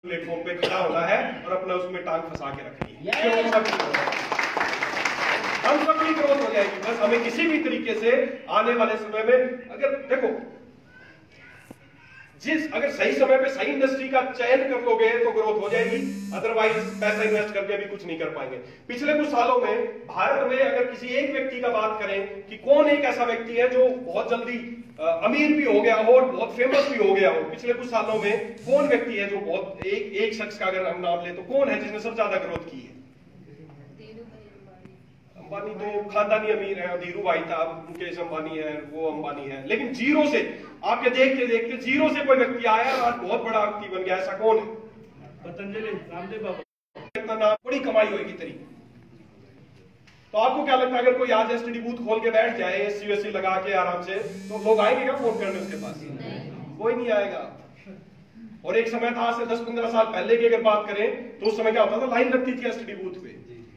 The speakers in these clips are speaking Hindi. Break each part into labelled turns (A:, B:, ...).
A: प्लेटफॉर्म पे खड़ा होना है और अपना उसमें टांग फंसा के रखनी है। हम सबकी ग्रोथ हो जाएगी, बस हमें किसी भी तरीके से आने वाले समय में अगर देखो अगर सही समय पे सही इंडस्ट्री का चयन कर लोगे तो ग्रोथ हो जाएगी, अदरवाइज पैसा इन्वेस्ट करके भी कुछ नहीं कर पाएंगे। पिछले कुछ सालों में भारत में अगर किसी एक व्यक्ति का बात करें कि कौन एक ऐसा व्यक्ति है जो बहुत जल्दी अमीर भी हो गया हो और बहुत फेमस भी हो गया हो, पिछले कुछ सालों में कौन व्यक्ति है जो बहुत एक शख्स का अगर हम नाम ले तो कौन है जिसने सबसे ज्यादा ग्रोथ की है? अंबानी तो खानदानी अमीर है, धीरू भाई था, मुकेश अंबानी है, वो अंबानी है, लेकिन जीरो से आपके देखते देखते जीरो से कोई व्यक्ति आया और आज बहुत बड़ा व्यक्ति बन गया, ऐसा कौन है?
B: पतंजलि रामदेव बाबा।
A: इतना नाम, बड़ी कमाई होगी तेरी। तो आपको क्या लगता है अगर कोई आज एसटीडी बूथ खोल के बैठ जाए एससी लगा के आराम से, तो लोग आएंगे क्या फोन करने उसके पास? कोई नहीं आएगा। और एक समय था, आज से 10-15 साल पहले की अगर बात करें तो उस समय क्या होता था, लाइन लगती थी एसटीडी बूथ पे,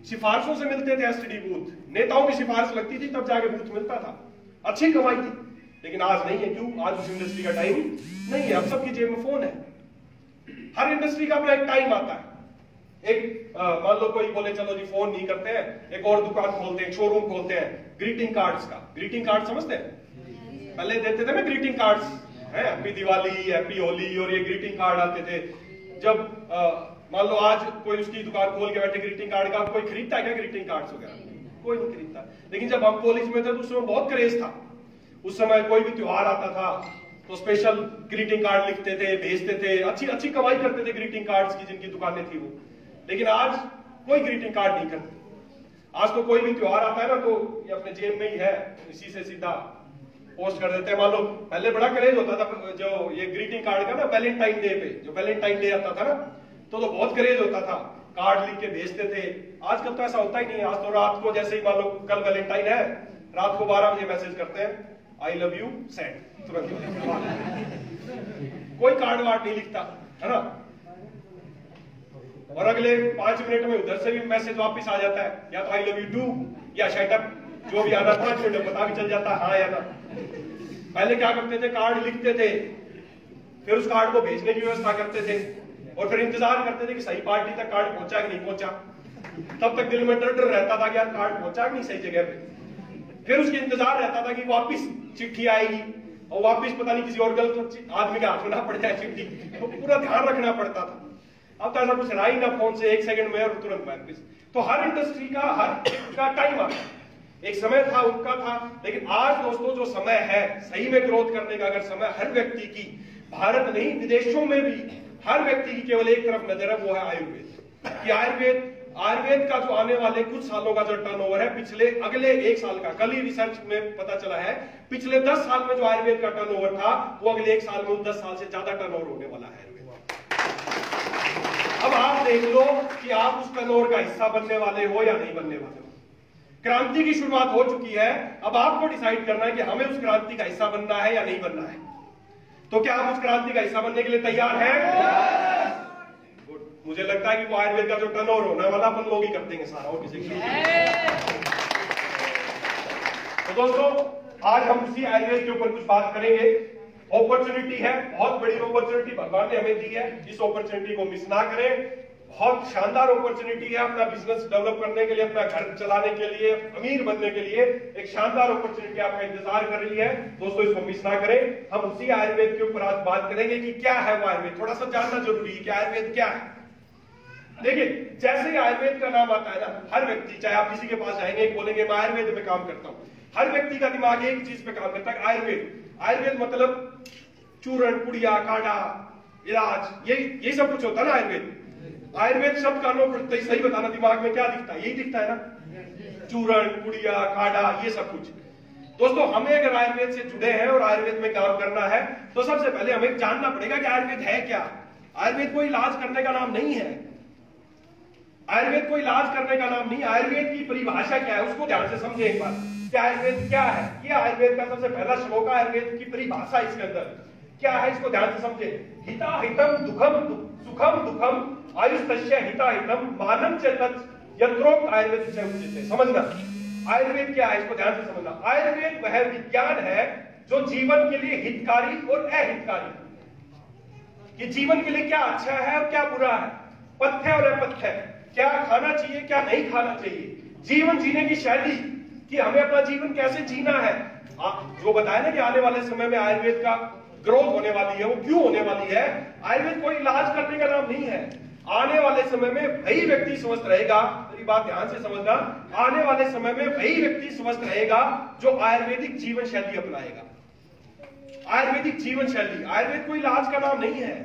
A: सिफारिशों से मिलते थे एसटीडी बूथ, नेताओं की सिफारिश लगती थी तब जाके बूथ मिलता था, अच्छी कमाई थी। लेकिन आज नहीं है, क्यों? आज उस इंडस्ट्री का टाइम नहीं है, अब सबकी जेब में फोन है। हर इंडस्ट्री का अपना एक टाइम आता है। एक मान लो कोई बोले चलो जी फोन नहीं करते हैं, एक और दुकान खोलते हैं, शोरूम खोलते हैं ग्रीटिंग कार्ड्स का। ग्रीटिंग कार्ड समझते हैं? पहले देते थे ना greeting cards, happy Diwali, happy Holi, और ये ग्रीटिंग कार्ड आते थे। जब मान लो आज कोई उसकी दुकान खोल के बैठे ग्रीटिंग कार्ड का, कोई खरीदता है क्या ग्रीटिंग कार्ड्स वगैरह? कोई नहीं खरीदता। लेकिन जब हम कॉलेज में थे तो उस समय बहुत क्रेज था। उस समय कोई भी त्योहार आता था तो स्पेशल ग्रीटिंग कार्ड लिखते थे, भेजते थे, अच्छी कमाई करते थे ग्रीटिंग कार्ड्स की जिनकी दुकानें थी वो। लेकिन आज कोई ग्रीटिंग कार्ड नहीं करते। आज तो कोई भी त्योहार आता है ना तो ये अपने जेब में ही है, इसी से सीधा पोस्ट कर देते हैं। मान लो पहले बड़ा क्रेज होता था जो ये ग्रीटिंग कार्ड का ना, वैलेंटाइन डे पे, जो वैलेंटाइन डे आता था ना तो बहुत क्रेज होता था, कार्ड लिख के भेजते थे। आजकल तो ऐसा होता ही नहीं है। आज तो रात को जैसे ही मान लो कल वैलेंटाइन है, रात को 12 बजे मैसेज करते हैं आई लव यू सेंड, तुरंत कोई कार्ड वार्ड नहीं लिखता है ना। और अगले 5 मिनट में उधर से भी मैसेज वापस आ जाता है, या तो आई लव यू टू या शट अप, जो भी आना 5 मिनट में पता भी चल जाता है हाँ या ना। पहले क्या करते थे, कार्ड लिखते थे, फिर उस कार्ड को भेजने की व्यवस्था करते थे और फिर इंतजार करते थे कि सही पार्टी तक कार्ड पहुंचा कि नहीं पहुंचा। तब तक दिल में डर रहता था कि यार कार्ड पहुंचा कि नहीं सही जगह पे। फिर उसके इंतजार रहता था कि वापस चिट्ठी आएगी और वापस पता नहीं किसी और गलत आदमी के हाथ में ना पड़ जाए चिट्ठी, तो पूरा ध्यान रखना पड़ता था। अब तो ऐसा कुछ रहा ही ना, फोन से 1 सेकंड में और तुरंत वापस। तो हर इंडस्ट्री का हर का टाइम आता है, एक समय था उनका था। लेकिन आज दोस्तों जो समय है सही में ग्रोथ करने का, अगर समय हर व्यक्ति की, भारत नहीं विदेशों में भी हर व्यक्ति की केवल एक तरफ नजर है, वो है आयुर्वेद। कि आयुर्वेद का जो आने वाले कुछ सालों का जो टर्नओवर है, पिछले अगले 1 साल का, कल ही रिसर्च में पता चला है, पिछले 10 साल में जो आयुर्वेद का टर्नओवर था वो अगले 1 साल में 10 साल से ज्यादा टर्नओवर होने वाला है। अब आप देख लो कि आप उस टर्नओवर का हिस्सा बनने वाले हो या नहीं बनने वाले हो। क्रांति की शुरुआत हो चुकी है, अब आपको डिसाइड करना है कि हमें उस क्रांति का हिस्सा बनना है या नहीं बनना है। तो क्या आप उस क्रांति का हिस्सा बनने के लिए तैयार हैं? मुझे लगता है कि वो आयुर्वेद का जो टर्नओवर होने वाला अपन लोग ही कर देंगे सारा, और किसी तो दोस्तों आज हम उसी आयुर्वेद के ऊपर कुछ बात करेंगे। अपॉर्चुनिटी है, बहुत बड़ी अपॉर्चुनिटी भगवान ने हमें दी है, इस अपॉर्चुनिटी को मिस ना करें। बहुत शानदार अपॉर्चुनिटी है अपना बिजनेस डेवलप करने के लिए, अपना घर चलाने के लिए, अमीर बनने के लिए। एक शानदार अपॉर्चुनिटी आपका इंतजार कर रही है दोस्तों, इसको मिस ना करें। हम उसी आयुर्वेद के ऊपर आज बात करेंगे कि क्या है वो आयुर्वेद। थोड़ा सा जानना जरूरी है कि आयुर्वेद क्या है। देखिए जैसे ही आयुर्वेद का नाम आता है ना, हर व्यक्ति, चाहे आप किसी के पास जाएंगे बोलेंगे मैं आयुर्वेद में काम करता हूं, हर व्यक्ति का दिमाग एक चीज पे काम करता है, आयुर्वेद। आयुर्वेद मतलब चूर्ण, पुड़िया, काढ़ा, इलाज, यही सब कुछ होता है ना आयुर्वेद। आयुर्वेद शब्द कानों पर सही बताना, दिमाग में क्या दिखता है? यही दिखता है ना, चूर्ण, पुड़िया, काढ़ा, ये सब कुछ। दोस्तों हमें अगर आयुर्वेद से जुड़े हैं और आयुर्वेद में काम करना है तो सबसे पहले हमें जानना पड़ेगा कि आयुर्वेद है क्या। आयुर्वेद कोई इलाज करने का नाम नहीं है, आयुर्वेद कोई इलाज करने का नाम नहीं। आयुर्वेद की परिभाषा क्या है उसको ध्यान से समझे एक बार कि आयुर्वेद क्या है। ये आयुर्वेद का सबसे पहला श्लोक, आयुर्वेद की परिभाषा इसके अंदर क्या है इसको ध्यान से समझे। हिता हितम दुखम सुखम दुखम आयुस्तस्य हिता हितम मानम च तत् यत्रोक्त आयुर्वेद से उचित। समझना आयुर्वेद क्या है, इसको ध्यान से समझना। आयुर्वेद वह विज्ञान है जो जीवन के लिए हितकारी और अहितकारी। कि जीवन के लिए क्या अच्छा है और क्या बुरा है, पथ्य और अपथ्य, क्या खाना चाहिए क्या नहीं खाना चाहिए, जीवन जीने की शैली कि हमें अपना जीवन कैसे जीना है। जो बताया ना कि आने वाले समय में आयुर्वेद का ग्रोथ होने वाली है, वो क्यों होने वाली है? आयुर्वेद कोई इलाज करने का नाम नहीं है। आने वाले समय में वही व्यक्ति स्वस्थ रहेगा, मेरी बात ध्यान से समझना, आने वाले समय में वही व्यक्ति स्वस्थ रहेगा जो आयुर्वेदिक जीवन शैली अपनाएगा। आयुर्वेदिक जीवन शैली, आयुर्वेद कोई इलाज का नाम नहीं है।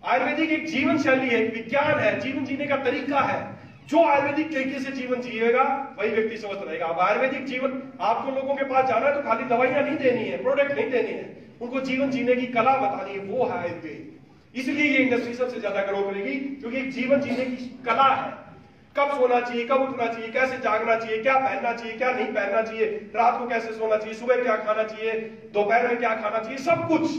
A: आयुर्वेदिक एक जीवन शैली है, एक विज्ञान है, जीवन जीने का तरीका है। जो आयुर्वेदिक तरीके से जीवन जिएगा वही व्यक्ति स्वस्थ रहेगा। अब आयुर्वेदिक जीवन, आपको लोगों के पास जाना है तो खाली दवाइयां नहीं देनी है, प्रोडक्ट नहीं देनी है, उनको जीवन जीने की कला बतानी है, वो है आयुर्वेद। इसलिए ये इंडस्ट्री सबसे ज्यादा ग्रो करेगी, क्योंकि एक जीवन जीने की कला है। कब सोना चाहिए, कब उठना चाहिए, कैसे जागना चाहिए, क्या पहनना चाहिए, क्या नहीं पहनना चाहिए, रात को कैसे सोना चाहिए, सुबह क्या खाना चाहिए, दोपहर में क्या खाना चाहिए, सब कुछ,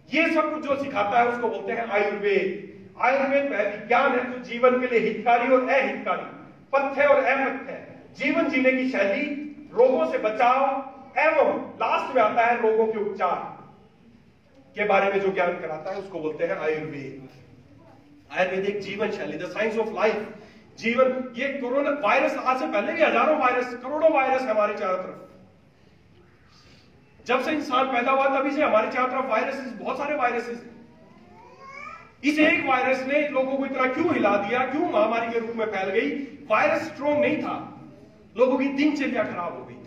A: ये सब कुछ जो सिखाता है उसको बोलते हैं आयुर्वेद। आयुर्वेद वह विज्ञान है जो जीवन के लिए हितकारी और अहितकारी, पथ्य और अपथ्य, जीवन जीने की शैली, रोगों से बचाव एवं लास्ट में आता है रोगों के उपचार के बारे में जो ज्ञान कराता है उसको बोलते हैं आयुर्वेद। आयुर्वेदिक जीवन शैली, द साइंस ऑफ लाइफ, जीवन। ये कोरोना वायरस, आज से पहले भी हजारों वायरस, करोड़ों वायरस है हमारे चारों तरफ। जब से इंसान पैदा हुआ तभी से हमारे चारों तरफ वायरसेस, बहुत सारे वायरसेस हैं। इस एक वायरस ने लोगों को इतना क्यों हिला दिया, क्यों महामारी के रूप में फैल गई? वायरस स्ट्रॉन्ग नहीं था, लोगों की दिनचर्या खराब हो गई थी।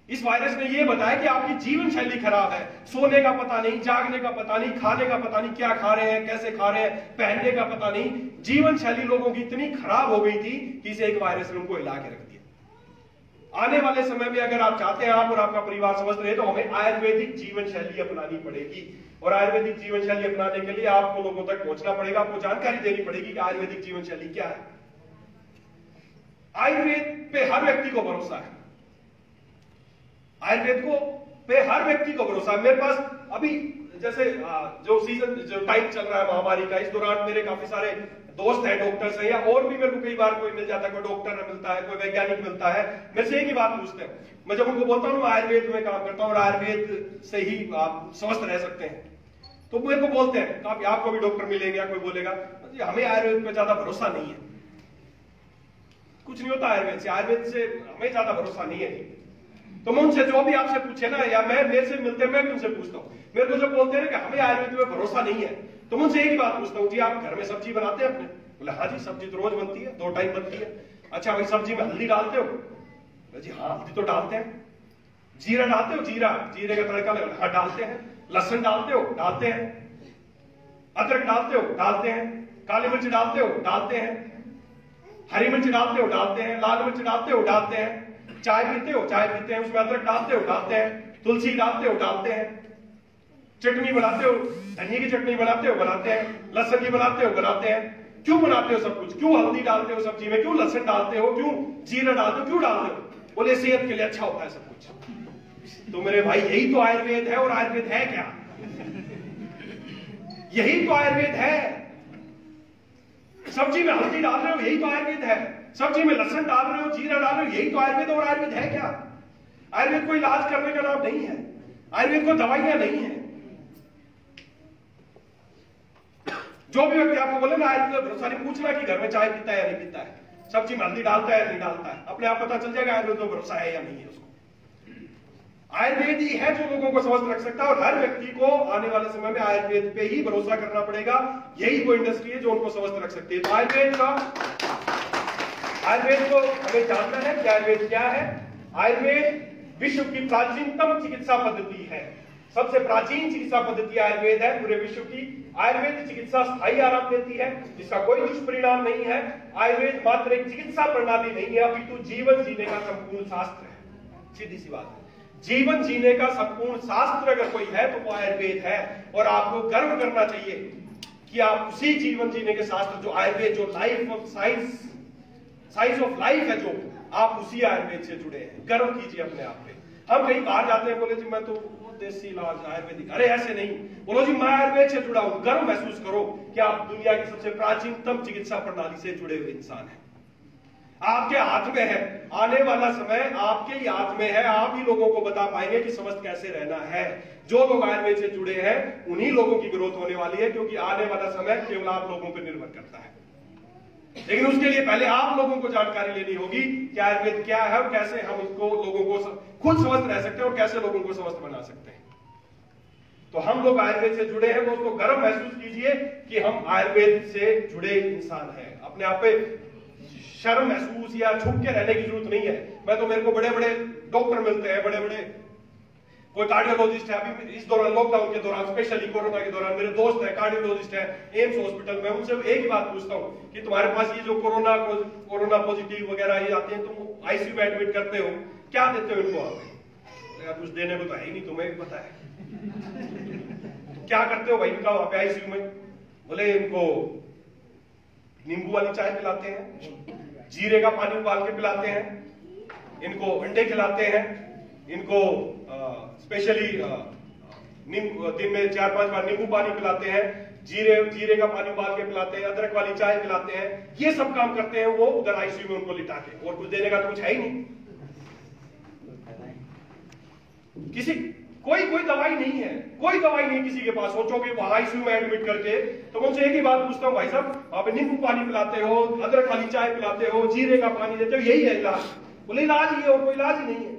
A: इस वायरस ने यह बताया कि आपकी जीवन शैली खराब है, सोने का पता नहीं, जागने का पता नहीं, खाने का पता नहीं, क्या खा रहे हैं, कैसे खा रहे हैं, पहनने का पता नहीं। जीवन शैली लोगों की इतनी खराब हो गई थी कि इस एक वायरस ने उनको हिला के रख दिया। आने वाले समय में अगर आप चाहते हैं आप और आपका परिवार स्वस्थ रहे, तो हमें आयुर्वेदिक जीवन शैली अपनानी पड़ेगी। और आयुर्वेदिक जीवन शैली अपनाने के लिए आपको लोगों तक पहुंचना पड़ेगा, आपको जानकारी देनी पड़ेगी कि आयुर्वेदिक जीवन शैली क्या है। आयुर्वेद पे हर व्यक्ति को भरोसा है, आयुर्वेद को पे हर व्यक्ति को भरोसा है। मेरे पास अभी जैसे जो सीजन, जो टाइम चल रहा है महामारी का, इस दौरान मेरे काफी सारे दोस्त हैं, डॉक्टर्स हैं, या और भी मेरे को कई बार कोई मिल जाता है, कोई डॉक्टर मिलता है, कोई वैज्ञानिक मिलता है, मेरे से एक ही बात पूछते हैं। मैं जब उनको बोलता हूँ मैं आयुर्वेद में काम करता हूँ और आयुर्वेद से ही आप स्वस्थ रह सकते हैं, तो मेरे को बोलते हैं आपको भी डॉक्टर मिलेंगे या कोई बोलेगा हमें आयुर्वेद पे ज्यादा भरोसा नहीं है, कुछ नहीं होता आयुर्वेद से, आयुर्वेद से हमें ज्यादा भरोसा नहीं है। तो मैं उनसे जो भी आपसे पूछे ना, या मैं मेरे से मिलते हैं, मैं भी उनसे पूछता हूँ। मेरे को जब बोलते हैं कि हमें आयुर्वेद में भरोसा नहीं है, तो मैं उनसे एक ही बात पूछता हूँ, जी आप घर में सब्जी बनाते हैं अपने? बोले हाँ जी, सब्जी तो रोज बनती है, 2 टाइम बनती है। अच्छा भाई, सब्जी में हल्दी डालते हो? जी हाँ, हल्दी तो डालते हैं। जीरा डालते हो? जीरा, जीरे का तड़का लगा? हाँ डालते हैं। लहसुन डालते हो? डालते हैं। अदरक डालते हो? डालते हैं। काली मिर्च डालते हो? डालते हैं। हरी मिर्च डालते हो? डालते हैं। लाल मिर्च डालते हो? डालते हैं। चाय पीते हो? चाय पीते हैं, उसमें अदरक डालते हो? डालते हैं। तुलसी डालते हो? डालते हैं। चटनी बनाते हो? धनिया की चटनी बनाते हो? बनाते हैं। लहसुन की बनाते हो? बनाते हैं। क्यों बनाते हो सब कुछ? क्यों हल्दी डालते हो सब्जी में? क्यों लहसुन डालते हो? क्यों जीरा डालते हो? क्यों डालते हो? बोले सेहत के लिए अच्छा होता है सब कुछ। तो मेरे भाई यही तो आयुर्वेद है। और आयुर्वेद है क्या? यही तो आयुर्वेद है। सब्जी में हल्दी डाल रहे हो, यही तो आयुर्वेद है। सब्जी में लहसुन डाल रहे हो, जीरा डाल रहे हो, यही तो आयुर्वेद। और आयुर्वेद है क्या? आयुर्वेद को इलाज करने का नाम नहीं है, आयुर्वेद को दवाइयां नहीं है। जो भी व्यक्ति आपको बोले ना आयुर्वेद भरोसा नहीं, पूछना कि घर में चाय पीता है या नहीं पीता है, सब्जी में हल्दी डालता है या नहीं डालता है, अपने आप पता चल जाएगा आयुर्वेद को भरोसा है या नहीं है उसको। आयुर्वेद ही है जो लोगों को स्वस्थ रख सकता है, और हर व्यक्ति को आने वाले समय में आयुर्वेद पे ही भरोसा करना पड़ेगा। यही वो इंडस्ट्री है जो उनको स्वस्थ रख सकती है। तो आयुर्वेद को हमें जानना है कि आयुर्वेद क्या है। आयुर्वेद विश्व की प्राचीनतम चिकित्सा पद्धति है, सबसे प्राचीन चिकित्सा पद्धति आयुर्वेद है पूरे विश्व की। आयुर्वेद चिकित्सा स्थायी आराम देती है, जिसका कोई दुष्परिणाम नहीं है। आयुर्वेद मात्र एक चिकित्सा प्रणाली नहीं है, अपितु जीवन जीने का संपूर्ण शास्त्र है। सीधी सी बात है, जीवन जीने का संपूर्ण शास्त्र अगर कोई है तो वो आयुर्वेद है। और आपको गर्व करना चाहिए कि आप उसी जीवन जीने के शास्त्र, जो आयुर्वेद, जो life of science of life है, जो आप उसी आयुर्वेद से जुड़े हैं। गर्व कीजिए अपने आप पे। हम कहीं बाहर जाते हैं, बोले जी मैं तो देसी इलाज आयुर्वेदिक, अरे ऐसे नहीं, बोलो जी मैं आयुर्वेद से जुड़ा हूं। गर्व महसूस करो कि आप दुनिया की सबसे प्राचीनतम चिकित्सा प्रणाली से जुड़े हुए इंसान हैं। आपके हाथ में है। आने वाला समय आपके ही हाथ में है। आप ही लोगों को बता पाएंगे कि स्वस्थ कैसे रहना है। जो लोग आयुर्वेद से जुड़े हैं उन्हीं लोगों की ग्रोथ होने वाली है, क्योंकि आने वाला समय केवल आप लोगों पर निर्भर करता है। लेकिन उसके लिए पहले आप लोगों को जानकारी लेनी होगी कि आयुर्वेद क्या है और कैसे हम उसको लोगों को खुद स्वस्थ रह सकते हैं और कैसे लोगों को स्वस्थ बना सकते हैं। तो हम लोग आयुर्वेद से जुड़े हैं, दोस्तों गर्व महसूस कीजिए कि हम आयुर्वेद से जुड़े इंसान हैं। अपने आप पे शर्म महसूस या छुप के रहने की जरूरत नहीं है। मैं तो, मेरे को बड़े बड़े डॉक्टर मिलते हैं, बड़े बड़े, कोई कार्डियोलॉजिस्ट है, अभी इस दौरान लॉकडाउन के दौरान, स्पेशली कोरोना के दौरान मेरे दोस्त है कार्डियोलॉजिस्ट है एम्स हॉस्पिटल में। उनसे एक ही बात पूछता हूँ कि तुम्हारे पास ये जो कोरोना पॉजिटिव वगैरह ये आते हैं, तुम आईसीयू में एडमिट करते हो, क्या देते हो इनको आप? कुछ देने को तो है ही नहीं, तुम्हें भी पता है। तो क्या करते हो भाई इनका वहां पे आईसीयू में? बोले इनको नींबू वाली चाय पिलाते हैं, जीरे का पानी उबाल के पिलाते हैं, इनको अंडे खिलाते हैं, इनको स्पेशली दिन में 4-5 बार नींबू पानी पिलाते हैं, जीरे का पानी उबाल के पिलाते हैं, अदरक वाली चाय पिलाते हैं। ये सब काम करते हैं वो उधर आईसीयू में उनको लिटा के, और कुछ देने का तो कुछ है ही नहीं। कोई दवाई नहीं है, कोई दवाई नहीं किसी के पास। सोचोगे वहां आईसीयू में एडमिट करके, तो मैं उनसे एक ही बात पूछता हूँ, भाई साहब आप नींबू पानी पिलाते हो, अदरक वाली चाय पिलाते हो, जीरे का पानी देते हो, यही है इलाज? बोले इलाज ही है और कोई इलाज ही नहीं है।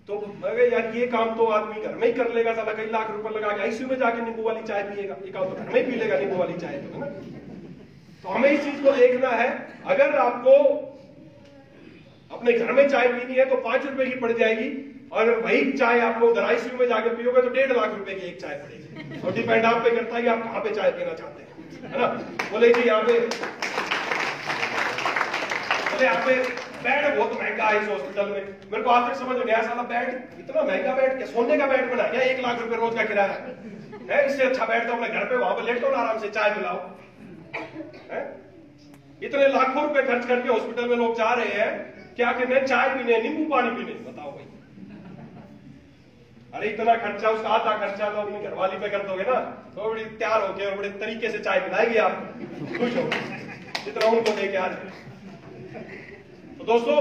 A: तो मैं यार ये काम तो आदमी घर में ही कर लेगा, साला कई लाख रुपए लगा के आईसीयू में जाके नींबू वाली चाय पिएगा, एक तो घर में ही पी लेगा नींबू वाली चाय, तो है ना। तो हमें इस चीज को देखना है। अगर आपको अपने घर में चाय पीनी है तो 5 रुपए की पड़ जाएगी, और वही चाय आपको उधर आईसीयू में जाकर पियोगे तो 1.5 लाख रुपए की एक चाय पड़ेगी। और डिपेंड आप पे करता है कि आप कहां पे चाय पीना चाहते हैं, है ना। बोले जी यहाँ पे बेड बहुत महंगा है इस हॉस्पिटल में। मेरे को आज तक समझ नहीं आया, साला बेड इतना महंगा बेड क्या सोने का बेड बना गया? 1 लाख रुपए रोज का किराया है। इससे अच्छा बेड तो अपने घर पे वहां पे लेटो ना, आराम से चाय पिलाओ। इतने लाखों रुपए खर्च करके हॉस्पिटल में लोग जा रहे हैं, क्या करने? चाय पीने, नींबू पानी पीने। बताओ भाई, अरे इतना खर्चा, उसका आधा खर्चा तो अपनी घरवाली पे कर दोगे ना, तो बड़ी तैयार होके और बड़े तरीके से चाय पिलाएगी आपको, खुश हो जितना उनको दे के आ जाए। तो दोस्तों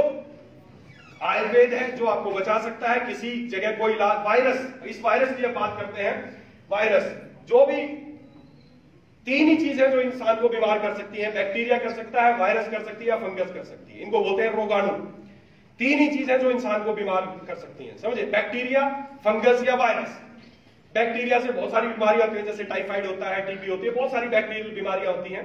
A: आयुर्वेद है जो आपको बचा सकता है। किसी जगह कोई इलाज, वायरस, इस वायरस की जब बात करते हैं, वायरस जो भी 3 ही चीजें जो इंसान को बीमार कर सकती हैं, बैक्टीरिया कर सकता है, वायरस कर सकती है या फंगस कर सकती है। इनको बोलते हैं रोगाणु। 3 ही चीजें जो इंसान को बीमार कर सकती हैं, समझे? बैक्टीरिया, फंगस या वायरस। बैक्टीरिया से बहुत सारी बीमारियां होती है, जैसे टाइफाइड होता है, टीबी होती है, बहुत सारी बैक्टीरियल बीमारियां होती हैं।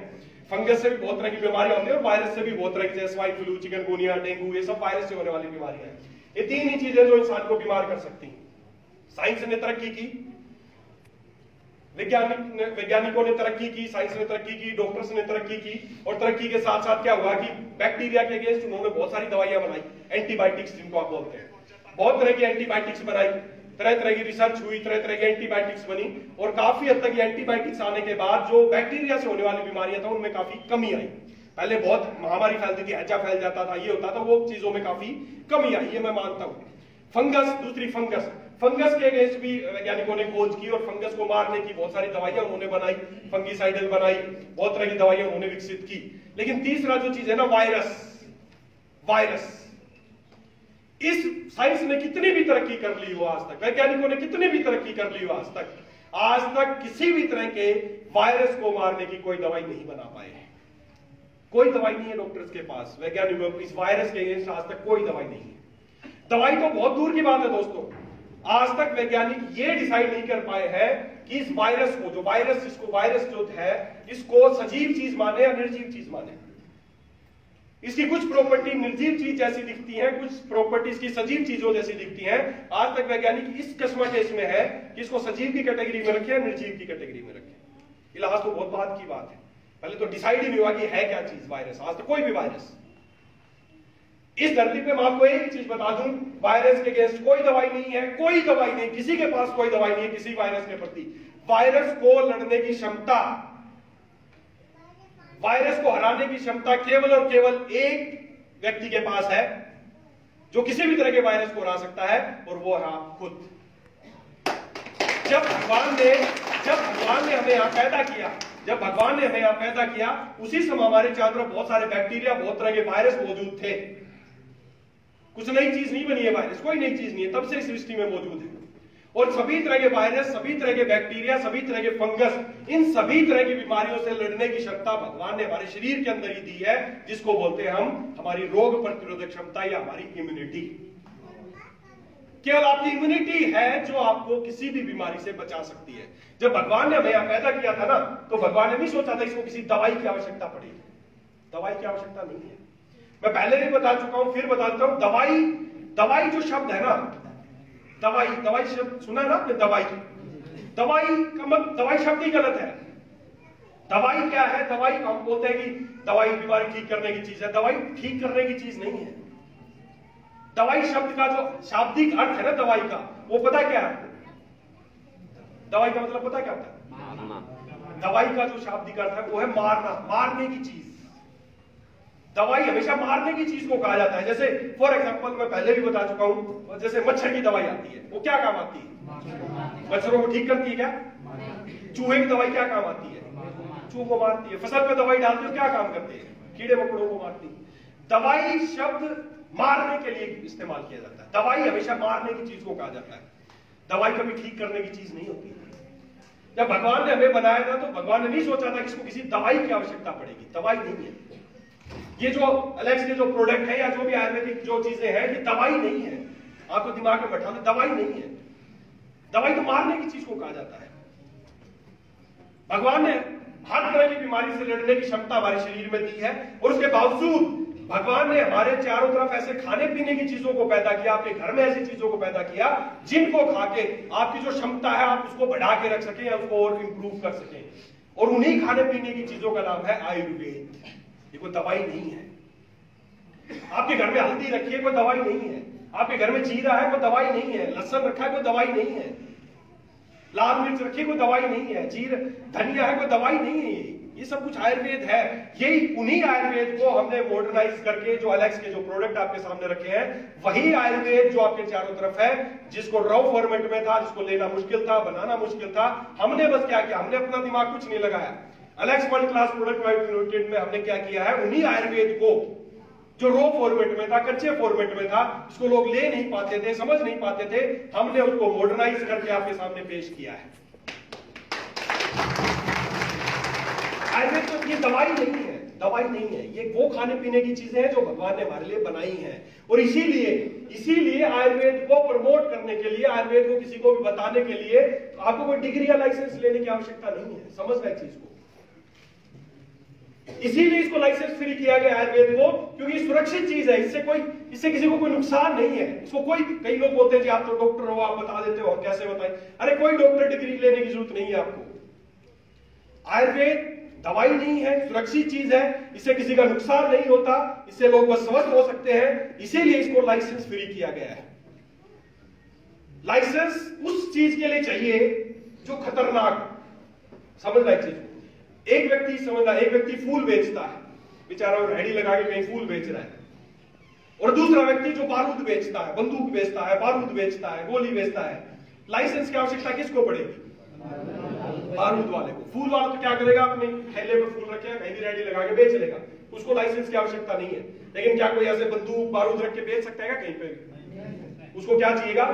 A: फंगस से भी बहुत तरह की बीमारियां होती है, और वायरस से भी बहुत तरह की, जैसे स्वाइन फ्लू, चिकनगुनिया, डेंगू, ये सब वायरस से होने वाली बीमारियां हैं। ये 3 ही चीजें जो इंसान को बीमार कर सकती हैं। साइंस ने तरक्की की, वैज्ञानिकों ने तरक्की की, साइंस ने तरक्की की, डॉक्टर्स ने तरक्की की, और तरक्की के साथ साथ क्या हुआ कि बैक्टीरिया के अगेंस्ट उन्होंने बहुत सारी दवाइयां बनाई, एंटीबायोटिक्स जिनको आप बोलते हैं। बहुत तरह की एंटीबायोटिक्स बनाई, तरह तरह की रिसर्च हुई, तरह तरह की एंटीबायोटिक्स बनी, और काफी हद तक एंटीबायोटिक्स आने के बाद जो बैक्टीरिया से होने वाली बीमारियां था उनमें काफी कमी आई। पहले बहुत महामारी फैलती थी, हैजा फैल जाता था, ये होता था, वो चीजों में काफी कमी आई, ये मैं मानता हूं। फंगस, दूसरी फंगस के अगेंस्ट भी वैज्ञानिकों ने खोज की, और फंगस को मारने की बहुत सारी दवाइयां उन्होंने बनाई, फंगिसाइडल बनाई, बहुत तरह की दवाइयां उन्होंने विकसित की। लेकिन तीसरा जो चीज है ना, वायरस, इस साइंस ने कितनी भी तरक्की कर ली हो आज तक, वैज्ञानिकों ने कितनी भी तरक्की कर ली हो आज तक किसी भी तरह के वायरस को मारने की कोई दवाई नहीं बना पाए हैं। कोई दवाई नहीं है डॉक्टर्स के पास, वैज्ञानिकों को इस वायरस के अगेंस्ट आज तक कोई दवाई नहीं है। दवाई तो बहुत दूर की बात है दोस्तों, आज तक वैज्ञानिक ये डिसाइड नहीं कर पाए हैं कि इस वायरस को, जो वायरस जो है, इसको सजीव चीज माने या निर्जीव चीज माने। इसकी कुछ प्रॉपर्टी निर्जीव चीज जैसी दिखती है, कुछ प्रॉपर्टी इसकी सजीव चीजों जैसी दिखती है। आज तक वैज्ञानिक इस कस्मकश में है कि इसको सजीव की कैटेगरी में रखे या निर्जीव की कैटेगरी में रखे। इलाज तो बहुत बात की बात है, पहले तो डिसाइड ही नहीं हुआ कि है क्या चीज वायरस। आज तो कोई भी वायरस, इस धरती पे मैं आपको एक चीज बता दूं, वायरस के अगेंस्ट कोई दवाई नहीं है, कोई दवाई नहीं, किसी के पास कोई दवाई नहीं है किसी वायरस के प्रति। वायरस को लड़ने की क्षमता, वायरस को हराने की क्षमता केवल और केवल एक व्यक्ति के पास है, जो किसी भी तरह के वायरस को हरा सकता है, और वो है आप खुद। जब भगवान ने हमें यहां पैदा किया, जब भगवान ने हमें यहां पैदा किया उसी समय हमारे चारों तरफ बहुत सारे बैक्टीरिया, बहुत तरह के वायरस मौजूद थे। कुछ नई चीज नहीं बनी है वायरस, कोई नई चीज नहीं है, तब से इस सृष्टि में मौजूद है। और सभी तरह के वायरस, सभी तरह के बैक्टीरिया, सभी तरह के फंगस, इन सभी तरह की बीमारियों से लड़ने की क्षमता भगवान ने हमारे शरीर के अंदर ही दी है, जिसको बोलते हैं हम हमारी रोग प्रतिरोधक क्षमता या हमारी इम्यूनिटी। केवल आपकी इम्यूनिटी है जो आपको किसी भी बीमारी से बचा सकती है। जब भगवान ने हमें यहां पैदा किया था ना, तो भगवान ने नहीं सोचा था इसको किसी दवाई की आवश्यकता पड़ेगी। दवाई की आवश्यकता नहीं है। मैं पहले भी बता चुका हूं, फिर बताता हूं। दवाई जो शब्द है ना, दवाई शब्द सुना ना आपने? दवाई शब्द ही गलत है। दवाई क्या है? दवाई हम बोलते हैं कि दवाई बीमारी ठीक करने की चीज है। दवाई ठीक करने की चीज नहीं है। दवाई शब्द का जो शाब्दिक अर्थ है ना दवाई का, वो पता क्या है? दवाई का मतलब पता क्या होता है? दवाई का जो शाब्दिक अर्थ है वो है मारना, मारने की चीज। दवाई हमेशा मारने की चीज को कहा जाता है। जैसे फॉर एग्जांपल मैं पहले भी बता चुका हूं, जैसे मच्छर की दवाई आती है, वो क्या काम आती है? मच्छरों को ठीक करती है क्या? चूहे की दवाई क्या काम आती है? चूहों को मारती है। फसल पे दवाई डालती हो, क्या काम करती है? कीड़े मकोड़ों को मारती है। दवाई शब्द मारने के लिए इस्तेमाल किया जाता है। दवाई हमेशा मारने की चीज को कहा जाता है। दवाई कभी ठीक करने की चीज नहीं होती। जब भगवान ने हमें बनाया था तो भगवान ने नहीं सोचा था कि इसको किसी दवाई की आवश्यकता पड़ेगी। दवाई नहीं है ये जो एलेक्स के जो प्रोडक्ट है या जो भी आयुर्वेदिक जो चीजें हैं, ये दवाई नहीं है। आपको दिमाग में बैठा, दवाई नहीं है। दवाई तो मारने की चीज को कहा जाता है। भगवान ने हर तरह की बीमारी से लड़ने की क्षमता हमारे शरीर में दी है, और उसके बावजूद भगवान ने हमारे चारों तरफ ऐसे खाने पीने की चीजों को पैदा किया, आपके घर में ऐसी चीजों को पैदा किया जिनको खा के आपकी जो क्षमता है आप उसको बढ़ा के रख सकें या उसको और इंप्रूव कर सकें। और उन्हीं खाने पीने की चीजों का नाम है आयुर्वेद। ये कोई दवाई नहीं है। आपके घर में हल्दी रखी है, कोई दवाई नहीं है। आपके घर में जीरा है, कोई दवाई नहीं है। लहसुन रखा है, कोई दवाई नहीं है। लाल मिर्च रखी है, कोई दवाई नहीं है। धनिया है, कोई दवाई नहीं है। ये सब कुछ आयुर्वेद है। यही उन्हीं आयुर्वेद को हमने मॉडर्नाइज करके जो एलेक्स के जो प्रोडक्ट आपके सामने रखे हैं, वही आयुर्वेद जो आपके चारों तरफ है, जिसको रॉ फॉर्मेट में था, जिसको लेना मुश्किल था, बनाना मुश्किल था, हमने बस क्या किया? हमने अपना दिमाग कुछ नहीं लगाया। Alex world class product private limited में हमने क्या किया है? उन्हीं आयुर्वेद को जो रॉ फॉर्मेट में था, कच्चे फॉर्मेट में था, जिसको लोग ले नहीं पाते थे, समझ नहीं पाते थे, हमने उसको मॉडर्नाइज करके आपके सामने पेश किया है। आयुर्वेद तो ये दवाई नहीं है, दवाई नहीं है। ये वो खाने पीने की चीजें हैं जो भगवान ने हमारे लिए बनाई हैं। और इसीलिए आयुर्वेद को प्रमोट करने के लिए, आयुर्वेद को किसी को भी बताने के लिए आपको कोई डिग्री या लाइसेंस लेने की आवश्यकता नहीं है। समझना इस चीज को। इसीलिए इसको लाइसेंस फ्री किया गया आयुर्वेद को, क्योंकि सुरक्षित चीज है। इससे किसी को कोई नुकसान नहीं है। इसको कई लोग बोलते हैं जी आप तो डॉक्टर हो, आप बता देते हो, और कैसे बताएं? अरे कोई डॉक्टर डिग्री लेने की जरूरत नहीं है आपको। आयुर्वेद दवाई नहीं है, सुरक्षित चीज है। इससे किसी का नुकसान नहीं होता, इससे लोग बस स्वस्थ हो सकते हैं। इसीलिए इसको लाइसेंस फ्री किया गया है। लाइसेंस उस चीज के लिए चाहिए जो खतरनाक, समझना एक चीज। एक व्यक्ति फूल बेचता है, बेचारा रेहड़ी लगा के कहीं फूल बेच रहा है, और दूसरा व्यक्ति जो बारूद बेचता है, बंदूक बेचता है, बारूद बेचता है, गोली बेचता है। लाइसेंस की आवश्यकता किसको पड़ेगी? बारूद वाले को। फूल वाला तो क्या करेगा? अपने थैले में फूल रखेगा, कहीं भी रेहड़ी लगा के बेच लेगा, उसको लाइसेंस की आवश्यकता नहीं है। लेकिन क्या कोई ऐसे बंदूक बारूद रख के बेच सकता है कहीं पे? उसको क्या चाहिएगा?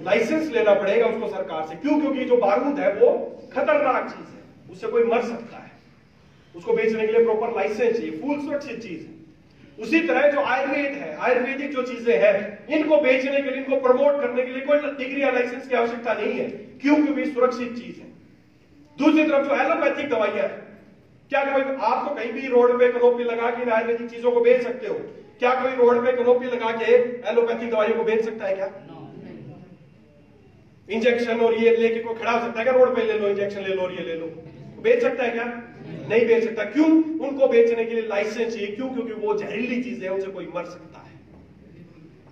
A: लाइसेंस लेना पड़ेगा उसको सरकार से। क्यों? क्योंकि जो बारूद है वो खतरनाक चीज है, उससे कोई मर सकता है। उसको बेचने के लिए प्रॉपर लाइसेंस चाहिए। फूल सुरक्षित चीज है। उसी तरह जो आयुर्वेद है, आयुर्वेदिक जो चीजें हैं, इनको बेचने के लिए, इनको प्रमोट करने के लिए कोई डिग्री या लाइसेंस की आवश्यकता नहीं है। क्यों? क्योंकि सुरक्षित चीज है। दूसरी तरफ जो एलोपैथिक दवाइयां हैं, क्या कोई आप तो कहीं भी रोड पे कनोपी लगा के आयुर्वेदिक चीजों को बेच सकते हो? क्या कोई रोड पे कनोपी लगा के एलोपैथिक दवाइयों को बेच सकता है क्या? इंजेक्शन और ये लेके को खड़ा हो सकता है क्या? रोड पे ले लो इंजेक्शन, ले लो और ये ले लो, बेच सकता है क्या? नहीं बेच सकता। क्यों? उनको बेचने के लिए लाइसेंस चाहिए। क्यों? क्योंकि वो जहरीली चीज है, उनसे कोई मर सकता है।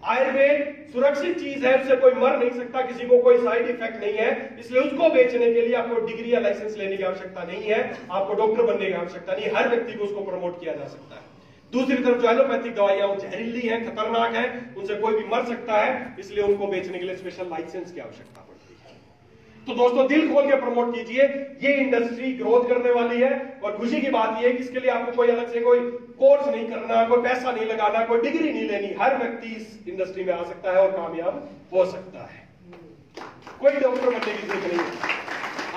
A: आयुर्वेद सुरक्षित चीज है, उससे कोई मर नहीं सकता, किसी को कोई साइड इफेक्ट नहीं है, इसलिए उसको बेचने के लिए आपको डिग्री या लाइसेंस लेने की आवश्यकता नहीं है, आपको डॉक्टर बनने की आवश्यकता नहीं है। हर व्यक्ति को उसको प्रमोट किया जा सकता है। दूसरी तरफ जो एलोपैथिक दवाइयां वो जहरीली है, खतरनाक है, उनसे कोई भी मर सकता है, इसलिए उनको बेचने के लिए स्पेशल लाइसेंस की आवश्यकता पड़ती है। तो दोस्तों दिल खोल के प्रमोट कीजिए, ये इंडस्ट्री ग्रोथ करने वाली है। और खुशी की बात ये है कि इसके लिए आपको कोई अलग से कोई कोर्स नहीं करना, कोई पैसा नहीं लगाना, कोई डिग्री नहीं लेनी। हर व्यक्ति इस इंडस्ट्री में आ सकता है और कामयाब हो सकता है। कोई डॉक्टर बनने की जरूरत नहीं है।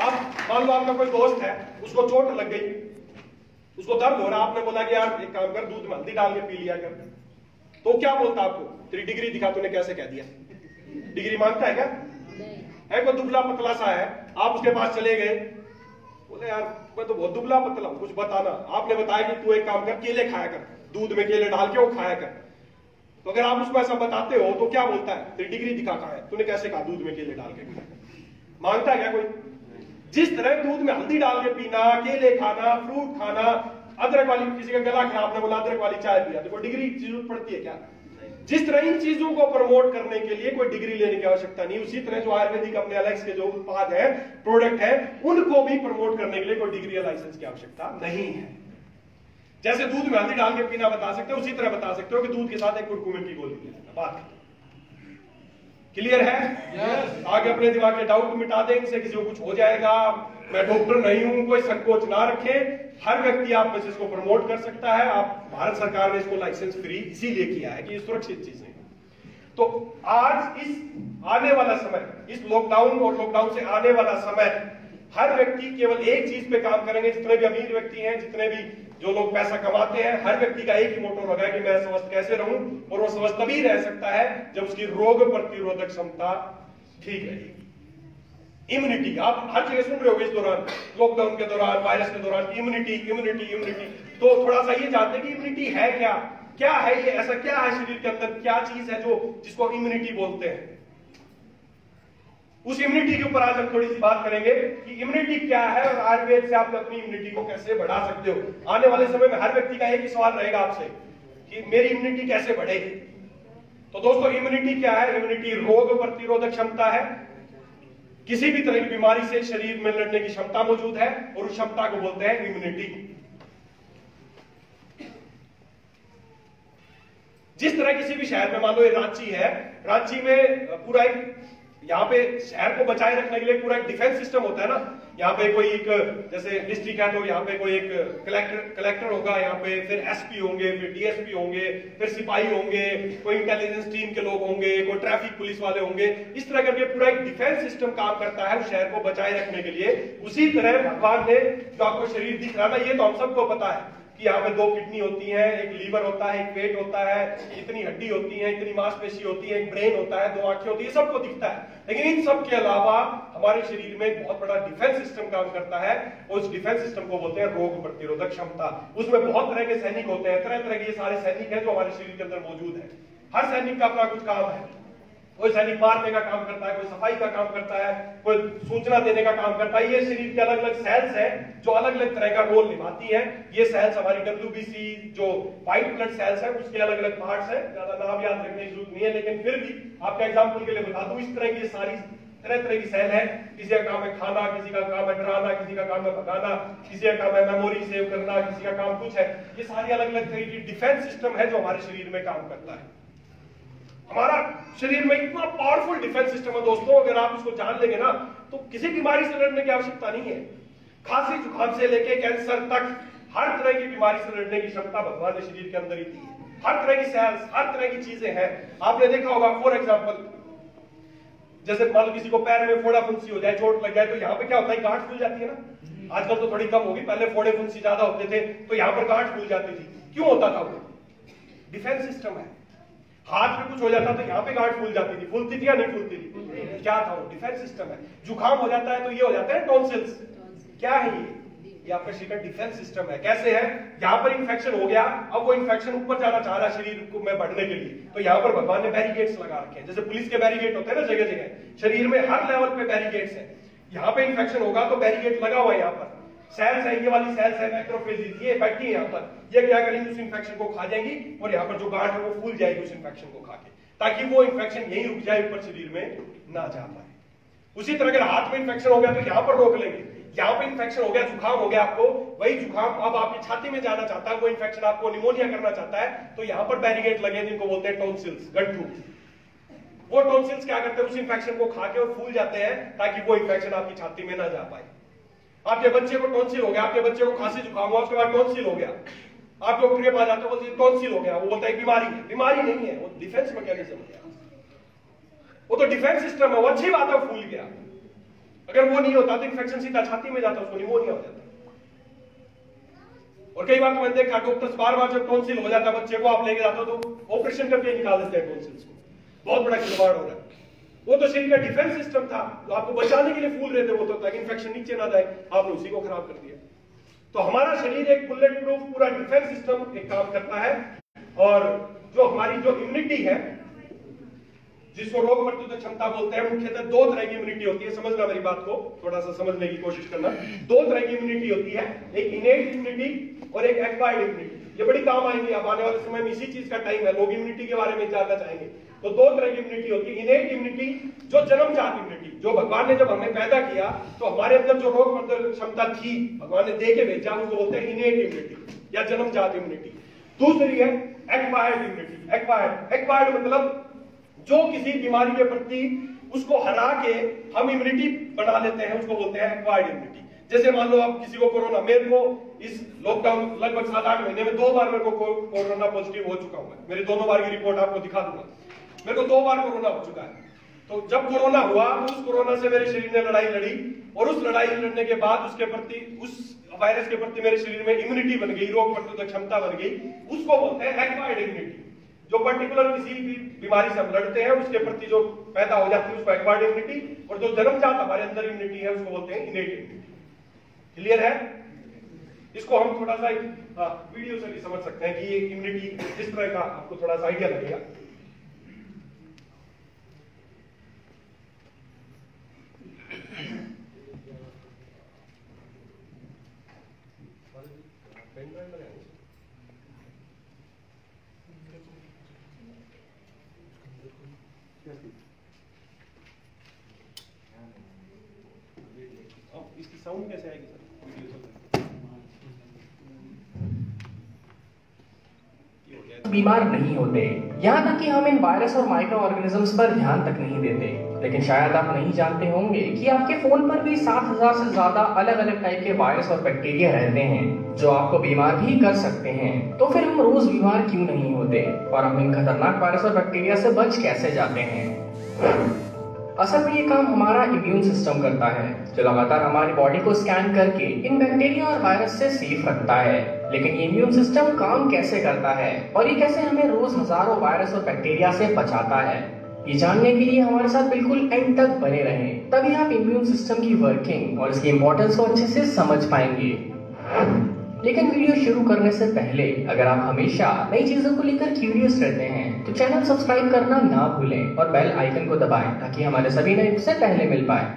A: आप मान लो आपका कोई दोस्त है, उसको चोट लग गई, उसको दर्द हो रहा, आपने बोला कि यार एक काम कर, दूध में हल्दी डाल के पी लिया कर, तो क्या बोलता आपको? तेरी डिग्री दिखा, तूने कैसे कह दिया? डिग्री मांगता है क्या? है कोई दुबला पतला सा है, आप उसके पास चले गए, बोले यार मैं तो बहुत दुबला पतला हूं, कुछ बताना। आपने बताया कि तू एक काम कर, केले खाया कर, दूध में केले डाल के वो खाया कर। तो अगर आप उसको ऐसा बताते हो तो क्या बोलता है? तेरी डिग्री दिखा कहां है, तूने कैसे कहा दूध में केले डाल के खाया? मांगता है क्या कोई? जिस तरह दूध में हल्दी डाल के पीना, केले खाना, फ्रूट खाना, अदरक वाली, किसी का गला खराब ने बोला अदरक वाली चाय पिया, तो कोई डिग्री की जरूरत पड़ती है क्या? जिस तरह इन चीजों को प्रमोट करने के लिए कोई डिग्री लेने की आवश्यकता नहीं, उसी तरह जो आयुर्वेदिक अपने एलेक्स के जो उत्पाद है, प्रोडक्ट है, उनको भी प्रमोट करने के लिए कोई डिग्री या लाइसेंस की आवश्यकता नहीं है। जैसे दूध में हल्दी डाल के पीना बता सकते हो, उसी तरह बता सकते हो कि दूध के साथ एक कुरकुमिन की गोली ले लेना। बात क्लियर है? yes. आगे अपने दिमाग के डाउट मिटा दें, इनसे किसी को कुछ हो जाएगा, मैं डॉक्टर नहीं हूं, कोई संकोच ना रखे। हर व्यक्ति आप में से इसको प्रमोट कर सकता है। आप, भारत सरकार ने इसको लाइसेंस फ्री इसीलिए किया है कि ये सुरक्षित चीजें। तो आज इस आने वाला समय, इस लॉकडाउन और लॉकडाउन से आने वाला समय, हर व्यक्ति केवल एक चीज पे काम करेंगे। जितने भी अमीर व्यक्ति हैं, जितने भी जो लोग पैसा कमाते हैं, हर व्यक्ति का एक ही मोटो होगा कि मैं स्वस्थ कैसे रहूं। और वो स्वस्थ तभी रह सकता है जब उसकी रोग प्रतिरोधक क्षमता ठीक रहेगी। इम्यूनिटी, आप हर जगह सुन रहे होंगे इस दौरान, लॉकडाउन के दौरान, वायरस के दौरान, इम्यूनिटी इम्यूनिटी इम्यूनिटी। तो थोड़ा सा ये जानते हैं कि इम्यूनिटी है क्या, क्या है ये, ऐसा क्या है शरीर के अंदर, क्या चीज है जो जिसको इम्यूनिटी बोलते हैं। उस इम्यूनिटी के ऊपर आज हम थोड़ी सी बात करेंगे कि इम्यूनिटी क्या है और आयुर्वेद से आप अपनी इम्यूनिटी को कैसे बढ़ा सकते हो। आने वाले समय में हर व्यक्ति का एक ही सवाल रहेगा आपसे कि मेरी इम्यूनिटी कैसे बढ़ेगी। तो दोस्तों इम्यूनिटी क्या है? इम्यूनिटी रोग प्रतिरोधक क्षमता है। किसी भी तरह की बीमारी से शरीर में लड़ने की क्षमता मौजूद है और उस क्षमता को बोलते हैं इम्यूनिटी। जिस तरह किसी भी शहर में, मान लो ये रांची है, रांची में पूरा एक, यहाँ पे शहर को बचाए रखने के लिए पूरा एक डिफेंस सिस्टम होता है ना। यहाँ पे कोई एक, जैसे डिस्ट्रिक्ट है तो यहाँ पे कोई एक कलेक्टर होगा, यहाँ पे फिर एसपी होंगे, फिर डीएसपी होंगे, फिर सिपाही होंगे, कोई इंटेलिजेंस टीम के लोग होंगे, कोई ट्रैफिक पुलिस वाले होंगे। इस तरह करके पूरा एक डिफेंस सिस्टम काम करता है उस शहर को बचाए रखने के लिए। उसी तरह भगवान ने जो आपको शरीर दिख रहा है, ये तो हम सबको पता है कि यहाँ पे 2 किडनी होती है, एक लीवर होता है, एक पेट होता है, इतनी हड्डी होती है, इतनी मांसपेशी होती है, एक ब्रेन होता है, 2 आंखें होती है, सबको दिखता है। लेकिन इन सब के अलावा हमारे शरीर में एक बहुत बड़ा डिफेंस सिस्टम काम करता है और उस डिफेंस सिस्टम को बोलते हैं रोग प्रतिरोधक क्षमता। उसमें बहुत तरह के सैनिक होते हैं, तरह तरह के ये सारे सैनिक हैं जो हमारे शरीर के अंदर मौजूद है। हर सैनिक का अपना कुछ काम है। कोई सैनिक मारने का काम करता है, कोई सफाई का काम करता है, कोई सूचना देने का काम करता है। ये शरीर के अलग अलग सेल्स हैं जो अलग अलग तरह का रोल निभाती हैं। ये सेल्स हमारी WBC जो व्हाइट ब्लड सेल्स है उसके अलग अलग पार्ट्स हैं। ज्यादा नाम याद रखने की जरूरत नहीं है, लेकिन फिर भी आपका एग्जाम्पल के लिए बता दूं, इस तरह की सारी तरह की सेल है। किसी का काम है खाना, किसी का काम है डराना, किसी का काम है भगाना, किसी का काम है मेमोरी सेव करना, किसी का काम कुछ है। ये सारी अलग अलग तरह की डिफेंस सिस्टम है जो हमारे शरीर में काम करता है। हमारा शरीर में इतना पावरफुल डिफेंस सिस्टम है दोस्तों, अगर आप इसको जान लेंगे ना तो किसी बीमारी से लड़ने की आवश्यकता नहीं है। खांसी जुकाम से लेके कैंसर तक हर तरह की बीमारी से लड़ने की क्षमता भगवान ने शरीर के अंदर ही दी है। हर तरह की सेल्स, हर तरह की चीजें हैं। आपने देखा होगा फॉर एग्जाम्पल, जैसे मान लो किसी को पैर में फोड़ा फुंसी हो जाए, चोट लग जाए, तो यहाँ पे क्या होता है, गांठ खुल जाती है ना। आजकल तो थोड़ी कम होगी, पहले फोड़े फुंसी ज्यादा होते थे तो यहाँ पर गांठ खुल जाती थी। क्यों होता था? वो डिफेंस सिस्टम है। हाथ में कुछ हो जाता तो यहाँ पे गांठ फूल जाती थी, फूलती थी या नहीं फूलती थी? क्या था वो? डिफेंस सिस्टम है। जुकाम हो जाता है तो ये हो जाता है टॉन्सिल्स। क्या है ये आपका शरीर का डिफेंस सिस्टम है। कैसे है? यहाँ पर इंफेक्शन हो गया, अब वो इंफेक्शन ऊपर जाना चाह रहा है शरीर को में बढ़ने के लिए, तो यहाँ पर भगवान ने बैरिकेड्स लगा रखे हैं। जैसे पुलिस के बैरिकेड होते हैं ना जगह जगह, शरीर में हर लेवल पे बैरिकेड्स है। यहाँ पे इंफेक्शन होगा तो बैरिकेड लगा हुआ है। यहाँ पर सेल्स है, ये वाली सेल्स है मैक्रोफेजेस, ये बैठी है यहाँ पर। ये क्या करेंगी? उस इंफेक्शन को खा जाएंगी और यहाँ पर जो गांठ है वो फूल जाएगी उस इंफेक्शन को खा के, ताकि वो इंफेक्शन यहीं रुक जाए, ऊपर शरीर में ना जा पाए। उसी तरह अगर हाथ में इंफेक्शन हो गया तो यहाँ पर रोक लेंगे। यहाँ पे इंफेक्शन हो गया, जुकाम हो गया आपको, वही जुकाम अब आपकी छाती में जाना चाहता है, वो इंफेक्शन आपको निमोनिया करना चाहता है, तो यहाँ पर बैरिकेड लगे जिनको बोलते हैं टॉन्सिल्स, गंठू। वो टॉन्सिल्स क्या करते हैं, उस इंफेक्शन को खा के और फूल जाते हैं ताकि वो इंफेक्शन आपकी छाती में ना जा पाए। आपके बच्चे को टॉन्सिल हो गया, आपके बच्चे को खांसी जुकाम हुआ, उसके बाद टॉन्सिल हो गया, आप डॉक्टर के पास जाते हो, बोलते टॉन्सिल हो गया, वो बोलता है बीमारी है। बीमारी नहीं है, वो डिफेंस मैकेनिज्म है, वो तो डिफेंस सिस्टम है। वो अच्छी बात है, वो फूल गया। अगर वो नहीं होता तो इंफेक्शन सीधा छाती में जाता, उसको निमोनिया हो जाता। और कई बार तो मैंने देखा डॉक्टर्स बार बार जब टॉन्सिल हो जाता है बच्चे को, आप लेके जाते हो तो ऑपरेशन करके निकाल देते हैं टॉन्सिल्स को। बहुत बड़ा खिलवाड़ हो रहा है। वो तो शरीर का डिफेंस सिस्टम था, तो आपको बचाने के लिए फूल रहे थे वो, तो ताकि इंफेक्शन नीचे ना जाए, आपने उसी को खराब कर दिया। तो हमारा शरीर एक बुलेट प्रूफ पूरा डिफेंस सिस्टम एक काम करता है। और जो हमारी जो इम्यूनिटी है, जिसको रोग प्रतिरोधक क्षमता बोलते हैं, मुख्यतः दो तरह की इम्यूनिटी होती है। समझना मेरी बात को, थोड़ा सा समझने की कोशिश करना। दो तरह की इम्यूनिटी होती है, एक इनेट इम्यूनिटी और एक एक्वायर्ड इम्यूनिटी। ये बड़ी काम आएंगी, अब आने वाले समय में इसी चीज का टाइम है, लोग इम्यूनिटी के बारे में जानना चाहेंगे। तो दो तरह की इम्यूनिटी होती है। इनेट इम्यूनिटी जो जन्मजात इम्यूनिटी, जो भगवान ने जब हमें पैदा किया तो हमारे अंदर जो रोग प्रतिरोधक क्षमता थी, भगवान ने दे के भेजा, उसको बोलते हैं इनेट इम्यूनिटी या जन्मजात इम्यूनिटी। दूसरी है एक्वायर्ड इम्यूनिटी। एक्वायर्ड मतलब जो किसी बीमारी के प्रति उसको हरा के हम इम्यूनिटी बना लेते हैं, उसको बोलते हैं एक्वायर्ड इम्यूनिटी। जैसे मान लो आप किसी को कोरोना, मेरे को इस लॉकडाउन लगभग 7-8 महीने में 2 बार मेरे को कोरोना पॉजिटिव हो चुका हूं। मेरी दोनों बार की रिपोर्ट आपको दिखा दूंगा। मेरे को 2 बार कोरोना हो चुका है। तो जब कोरोना हुआ, उस कोरोना से मेरे शरीर ने लड़ाई लड़ी, और उस लड़ाई लड़ने के बाद उसके प्रति, उस वायरस के प्रति मेरे शरीर में इम्यूनिटी बन गई, रोग प्रतिरोधक क्षमता बन गई, उसको बोलते हैं एक्वायर्ड इम्यूनिटी। जो पर्टिकुलर किसी भी बीमारी से हम लड़ते हैं, उसके प्रति जो पैदा हो जाती है उसको एक्वायर्ड इम्यूनिटी, और जो जन्मजात हमारे अंदर इम्यूनिटी है उसको बोलते हैं इनेट इम्यूनिटी। क्लियर है? इसको हम थोड़ा सा वीडियो से भी समझ सकते हैं कि ये इम्यूनिटी किस तरह का, आपको थोड़ा सा आइडिया लगेगा। इसकी साउंड कैसे आएगी सर?
C: बीमार नहीं होते, यहाँ तक कि हम इन वायरस और माइक्रो ऑर्गेनिजम्स पर ध्यान तक नहीं देते। लेकिन शायद आप नहीं जानते होंगे कि आपके फोन पर भी 7000 से ज्यादा अलग अलग टाइप के वायरस और बैक्टीरिया रहते हैं जो आपको बीमार भी कर सकते हैं। तो फिर हम रोज बीमार क्यों नहीं होते, और हम इन खतरनाक वायरस और बैक्टीरिया से बच कैसे जाते हैं? असल में ये काम हमारा इम्यून सिस्टम करता है, जो लगातार हमारी बॉडी को स्कैन करके इन बैक्टीरिया और वायरस से सेफ रखता है। लेकिन ये इम्यून सिस्टम काम कैसे करता है और ये कैसे हमें रोज हजारों वायरस और बैक्टीरिया से बचाता है, ये जानने के लिए हमारे साथ बिल्कुल एंड तक बने रहें। तभी आप इम्यून सिस्टम की वर्किंग और इसकी इम्पोर्टेंस को अच्छे से समझ पाएंगे। लेकिन वीडियो शुरू करने से पहले अगर आप हमेशा नई चीजों को लेकर क्यूरियस रहते हैं तो चैनल सब्सक्राइब करना ना भूलें और बेल आइकन को दबाएं ताकि हमारे सभी नए से पहले मिल पाए।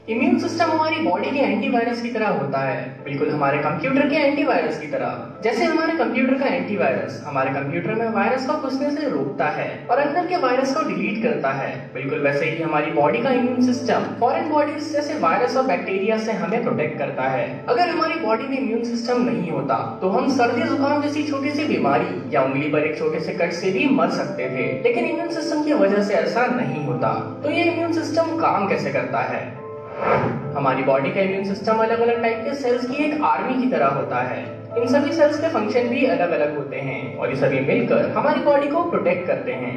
C: इम्यून सिस्टम हमारी बॉडी के एंटीवायरस की तरह होता है, बिल्कुल हमारे कंप्यूटर के एंटीवायरस की तरह। जैसे हमारे कंप्यूटर का एंटीवायरस हमारे कंप्यूटर में वायरस को घुसने से रोकता है और अंदर के वायरस को डिलीट करता है, बिल्कुल वैसे ही हमारी बॉडी का इम्यून सिस्टम फॉरेन बॉडीज जैसे वायरस और बैक्टीरिया से हमें प्रोटेक्ट करता है। अगर हमारी बॉडी में इम्यून सिस्टम नहीं होता तो हम सर्दी जुकाम जैसी छोटी सी बीमारी या उंगली पर एक छोटे से कट से भी मर सकते थे। लेकिन इम्यून सिस्टम की वजह से ऐसा नहीं होता। तो ये इम्यून सिस्टम काम कैसे करता है? हमारी बॉडी का इम्यून सिस्टम अलग अलग टाइप के सेल्स की एक आर्मी की तरह होता है। इन सभी सेल्स के फंक्शन भी अलग अलग होते हैं और ये सभी मिलकर हमारी बॉडी को प्रोटेक्ट करते हैं।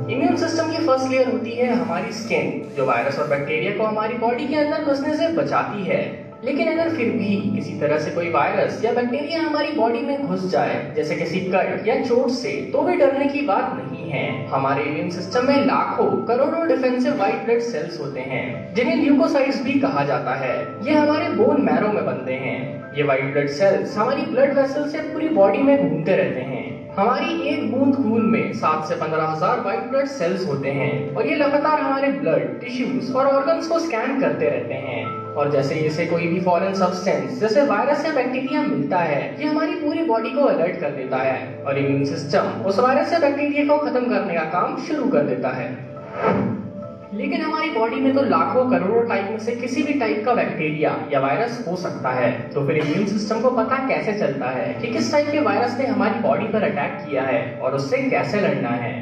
C: इम्यून सिस्टम की फर्स्ट लेयर होती है हमारी स्किन, जो वायरस और बैक्टीरिया को हमारी बॉडी के अंदर घुसने से बचाती है। लेकिन अगर फिर भी किसी तरह से कोई वायरस या बैक्टीरिया हमारी बॉडी में घुस जाए, जैसे किसी कट या चोट से, तो भी डरने की बात नहीं है। हमारे इम्यून सिस्टम में लाखों करोड़ों डिफेंसिव व्हाइट ब्लड सेल्स होते हैं, जिन्हें ल्यूकोसाइट्स भी कहा जाता है। ये हमारे बोन मैरो में बनते हैं। ये व्हाइट ब्लड सेल्स हमारी ब्लड वेसल से पूरी बॉडी में घूमते रहते हैं। हमारी एक बूंद खून में 7 से 15,000 व्हाइट ब्लड सेल्स होते हैं और ये लगातार हमारे ब्लड, टिश्यूज और ऑर्गन्स को स्कैन करते रहते हैं। और जैसे इसे कोई भी फॉरेन सब्सटेंस जैसे वायरस या बैक्टीरिया मिलता है, ये हमारी पूरी बॉडी को अलर्ट कर देता है और इम्यून सिस्टम उस वायरस या बैक्टीरिया को खत्म करने का काम शुरू कर देता है। लेकिन हमारी बॉडी में तो लाखों करोड़ों टाइप में से किसी भी टाइप का बैक्टीरिया या वायरस हो सकता है। तो फिर इम्यून सिस्टम को पता कैसे चलता है कि किस टाइप के वायरस ने हमारी बॉडी पर अटैक किया है और उससे कैसे लड़ना है?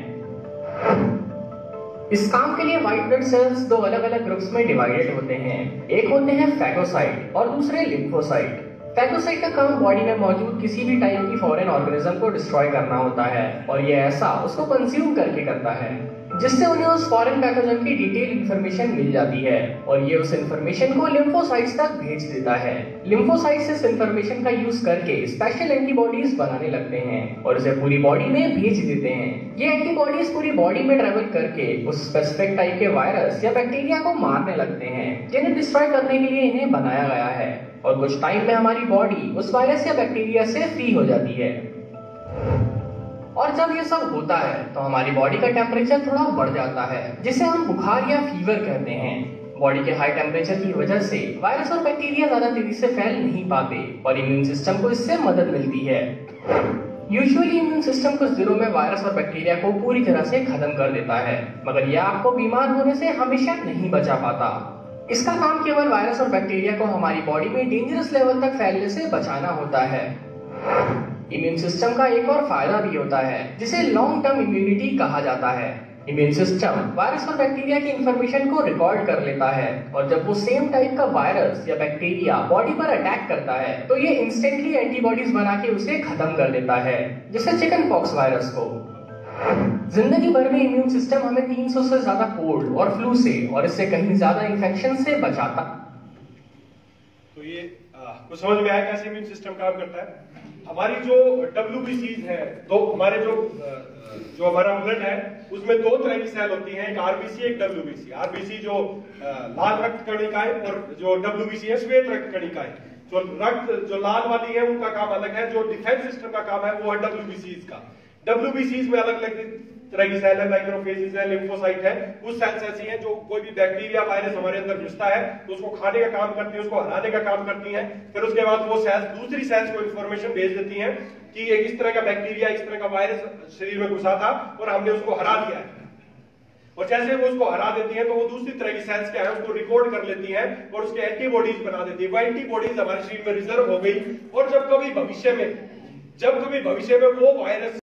C: इस काम के लिए व्हाइट ब्लड सेल्स दो अलग अलग ग्रुप्स में डिवाइडेड होते हैं। एक होते हैं फैगोसाइट और दूसरे लिम्फोसाइट। फैगोसाइट का काम बॉडी में मौजूद किसी भी टाइप की फॉरेन ऑर्गेनिज्म को डिस्ट्रॉय करना होता है और ये ऐसा उसको कंज्यूम करके करता है जिससे उन्हें उस फॉरेन पैथोजन की डिटेल इंफॉर्मेशन मिल जाती है और ये उस इंफॉर्मेशन को लिम्फोसाइट्स तक भेज देता है। लिम्फोसाइट्स इस इंफॉर्मेशन का यूज करके स्पेशल एंटीबॉडीज बनाने लगते हैं और इसे पूरी बॉडी में भेज देते हैं। ये एंटीबॉडीज पूरी बॉडी में ट्रेवल करके उस स्पेसिफिक टाइप के वायरस या बैक्टीरिया को मारने लगते हैं जिन्हें डिस्ट्रॉय करने के लिए इन्हें बनाया गया है और कुछ टाइम में हमारी बॉडी उस वायरस या बैक्टीरिया से फ्री हो जाती है। और जब ये सब होता है तो हमारी बॉडी का टेम्परेचर थोड़ा बढ़ जाता है जिसे हम बुखार या फीवर कहते हैं। बॉडी के हाई टेम्परेचर की वजह से वायरस और बैक्टीरिया ज्यादा तेजी से फैल नहीं पाते और इम्यून सिस्टम को इससे मदद मिलती है। यूजुअली इम्यून सिस्टम कुछ दिनों में वायरस और बैक्टीरिया को पूरी तरह से खत्म कर देता है, मगर यह आपको बीमार होने से हमेशा नहीं बचा पाता। इसका काम केवल वायरस और बैक्टीरिया को हमारी बॉडी में डेंजरस लेवल तक फैलने से बचाना होता है। इम्यून सिस्टम का एक और फायदा भी होता है जिसे लॉन्ग टर्म इम्यूनिटी कहा जाता है। इम्यून सिस्टम वायरस और बैक्टीरिया की इंफॉर्मेशन को रिकॉर्ड कर लेता है और जब वो सेम टाइप का वायरस या बैक्टीरिया बॉडी पर अटैक करता है तो ये इंस्टेंटली एंटीबॉडीज बना के उसे खत्म कर देता है, जैसे चिकन पॉक्स वायरस को। जिंदगी भर में इम्यून सिस्टम हमें 300 से ज्यादा कोल्ड और फ्लू से और इससे कहीं ज्यादा इन्फेक्शन से बचाता।
A: तो ये कुछ समझ में आया कैसे इम्यून सिस्टम काम करता है। हमारी जो WBCs है, तो हमारे जो हमारा ब्लड है उसमें दो तरह की सेल होती हैं, एक RBC एक WBC। RBC जो लाल रक्त कणिकाएं और जो WBC है श्वेत रक्त कणिकाएं। जो लाल वाली है उनका काम अलग है, जो डिफेंस सिस्टम का काम है वो है WBCs का। WBCs में अलग अलग तरह की सेल है, मैक्रोफेजेस है, लिम्फोसाइट है। कुछ सेल्स ऐसी हैं जो कोई भी बैक्टीरिया वायरस हमारे अंदर घुसता है तो उसको खाने का काम करती है, उसको हराने का काम करती हैं। फिर उसके बाद वो सेल्स दूसरी सेल्स को इंफॉर्मेशन भेज देती हैं कि एक इस तरह का बैक्टीरिया, इस तरह का वायरस शरीर में घुसा था और हमने उसको हरा दिया है। और जैसे वो उसको हरा देती हैं तो वो दूसरी तरह की सेल्स क्या है उसको रिकॉर्ड कर लेती हैं और उसके एंटीबॉडीज बना देती है। वो एंटीबॉडीज हमारे शरीर में रिजर्व हो गई और जब कभी भविष्य में वो वायरस